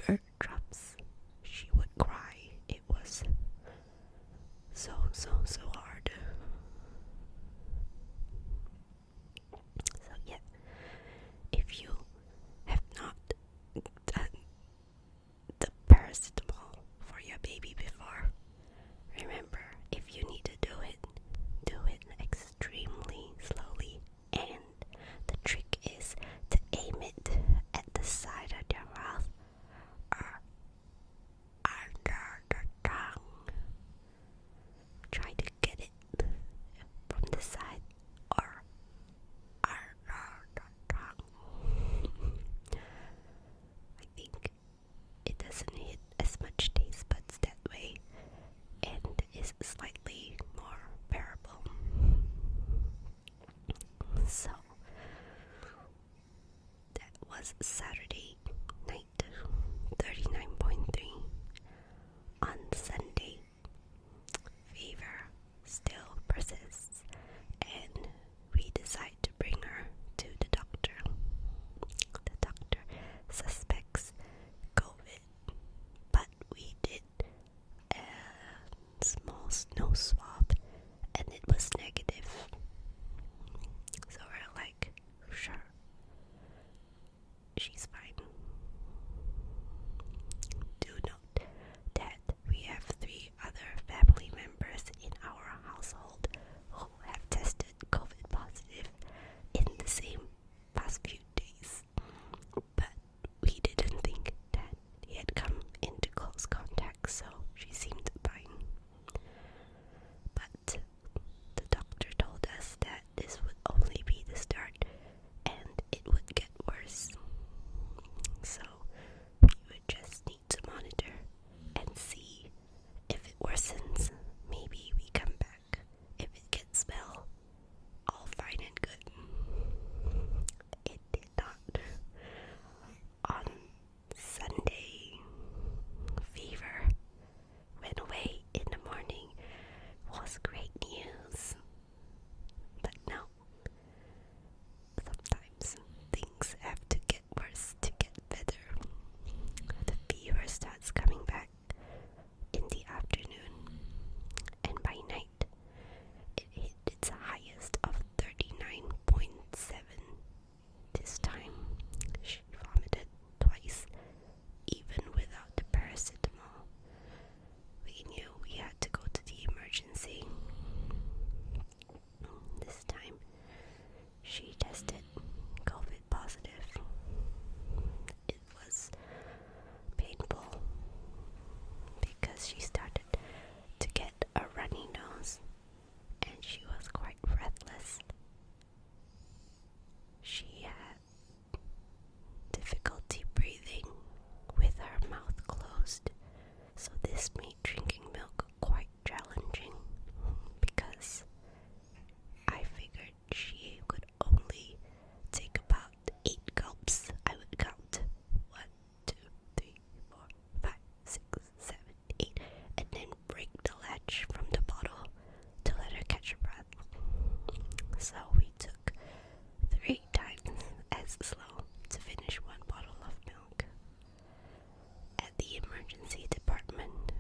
eardrops. She would cry. It was so hard. So yeah, if you have not done the paracetamol for your baby before, remember, if you need to do it extremely slowly, and the trick is to aim it at the side of your mouth or under the tongue. Try to get it from the side or under the tongue. I think it doesn't hit as much taste buds that way and is slightly more bearable. So that was Saturday night, 39.3. On Sunday, fever still persists, and we decide to bring her to the doctor. The doctor suspects COVID, but we did a small nose swab and it was negative. So we're like, sure, she's fine. Do note that we have 3 other family members in our household who have tested COVID positive in the same past few days, but we didn't think that he had come into close contact, so she seemed fine. But the doctor told us that this would only be the start and it would get worse. So we would just need to monitor and see if it worsens. Maybe we come back. If it gets well, all fine and good. It did not. On Sunday, fever went away in the morning. Was great news. But no, sometimes things have to get worse to get better. The fever starts coming back in the afternoon, and by night it hit its highest of 39.7. This time she vomited twice, even without the paracetamol. We knew we had to go to the emergency. This time she tested COVID positive. It was painful because she started to get a runny nose and she was quite breathless. She had difficulty breathing with her mouth closed, so this made drinking milk quite challenging because I figured she could only take about 8 gulps. I would count 1, 2, 3, 4, 5, 6, 7, 8, and then break the latch from the bottle to let her catch her breath. So we took 3 times as slow to finish 1 bottle of milk. At the emergency department,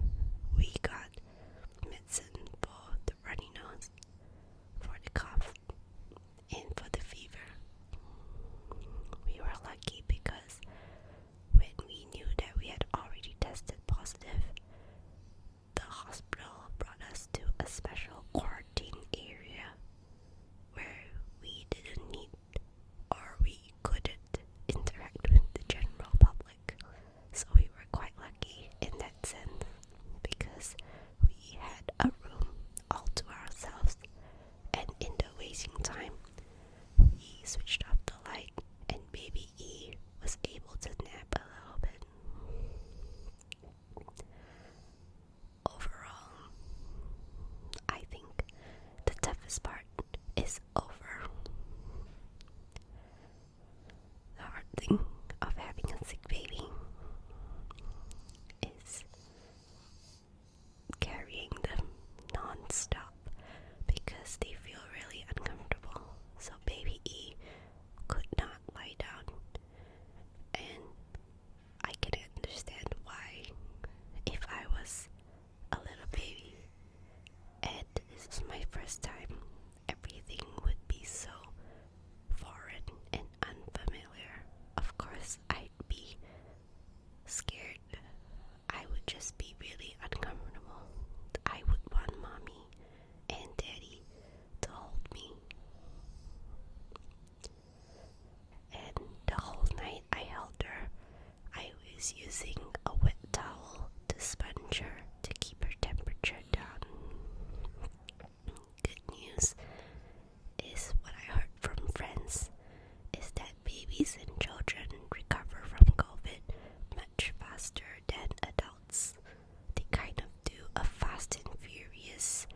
to sponge her to keep her temperature down. Good news is what I heard from friends is that babies and children recover from COVID much faster than adults. They kind of do a fast and furious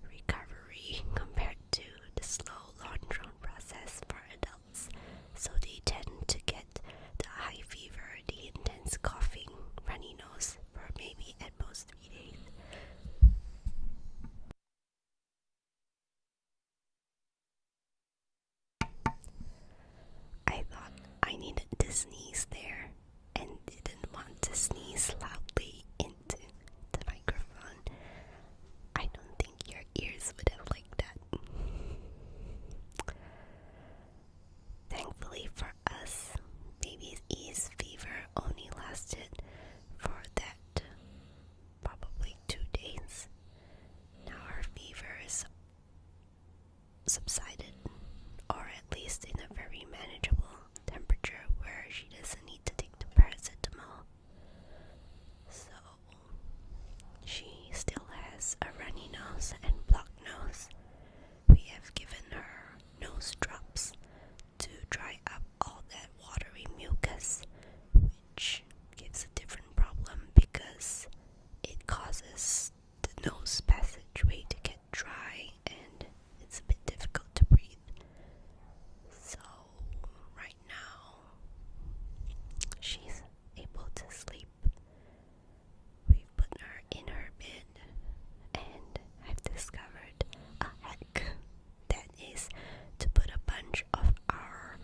recovery compared to the slow long-drawn process for adults. So they tend to get the high fever, the intense coughing, runny nose for maybe at most 3 days. I thought I needed to sneeze there and didn't want to sneeze loudly into the microphone. I don't think your ears would have liked that. Thankfully for us, baby's E's fever only lasted for that probably 2 days. Now her fever is subsided, or at least in a very manageable temperature where she doesn't need to take the paracetamol. So she still has a runny nose and blocked nose. We have given her nose drops to dry up all that watery mucus, which gives a different problem because it causes the nose passageway to get dry and it's a bit difficult to breathe. So right now she's able to sleep. We've put her in her bed and I've discovered a hack that is to put a bunch of our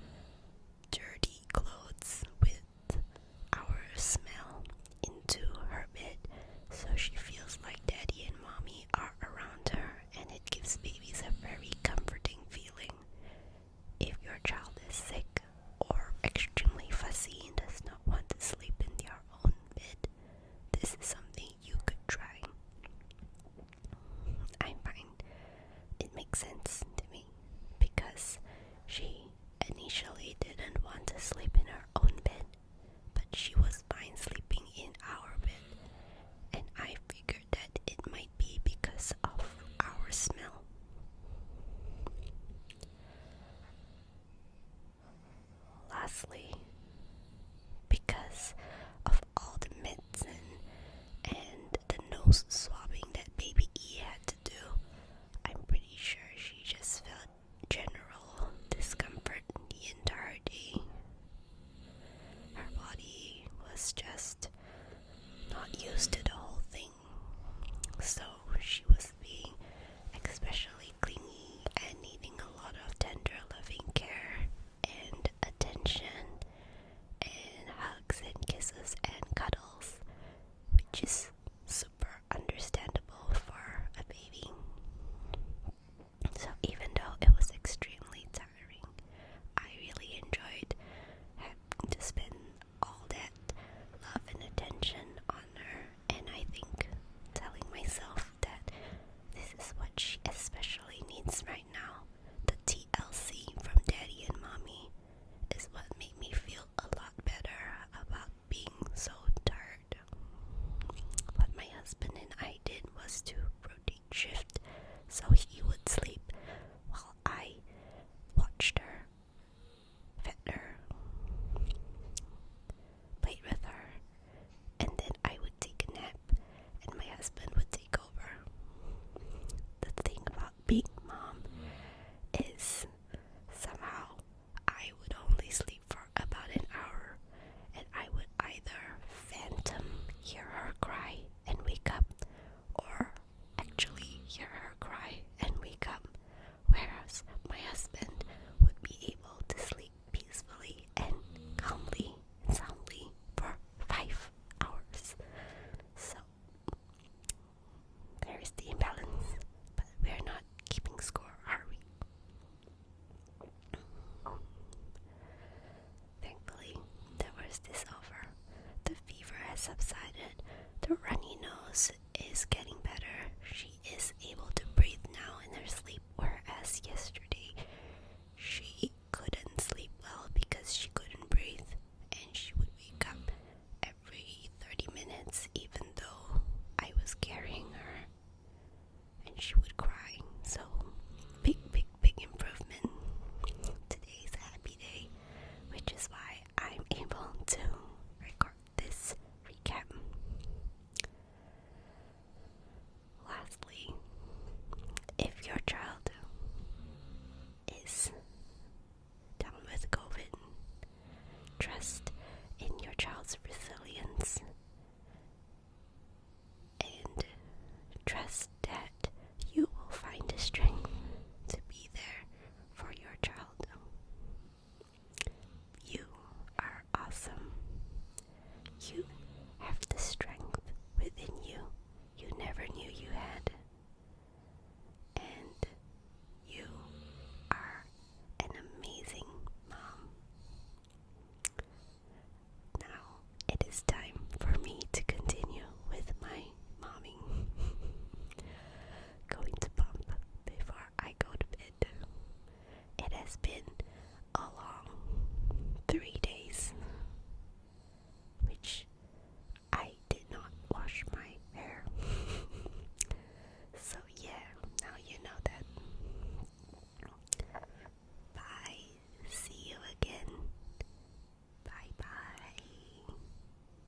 dirty clothes with our smell into her bed so she feels like daddy and mommy are around her, and it gives babies a very comforting feeling. If your child is sick or extremely fussy and does not want to sleep in their own bed, this is something you could try. I find it makes sense to me because she initially didn't want to sleep in her own bed, but she was fine sleeping in our bed, and I figured that it might be because of our smell. Lastly, because of all the medicine and the nose swabbing that baby E had to do, I'm pretty sure she just felt general discomfort the entire day. Her body was just not used to the whole thing, so she was being especially clingy and needing a lot of tender loving care and attention and hugs and kisses and cuddles, which is super understandable for a baby. So even though it was extremely tiring, I really enjoyed having to spend all that love and attention on her, and I think telling myself that this is what she especially needs right now, the TLC from daddy and mommy, is what made me feel a lot better about being so tired. What my husband and I did was to rotate shift, so he would sleep while I watched her, fed her, played with her, and then I would take a nap and my husband would take over. The thing about being mom is somehow I would only sleep for about an hour, and I would either phantom hear her cry and wake up, or actually hear her cry and wake up, whereas my husband would be able to sleep peacefully and calmly and soundly for 5 hours. So there is the imbalance, but we're not keeping score, are we? Thankfully, the worst is over. The fever has subsided. The runny nose is getting better. She is able to breathe now in her sleep, whereas yesterday she couldn't sleep well because she couldn't breathe, and she would wake up every 30 minutes even though has been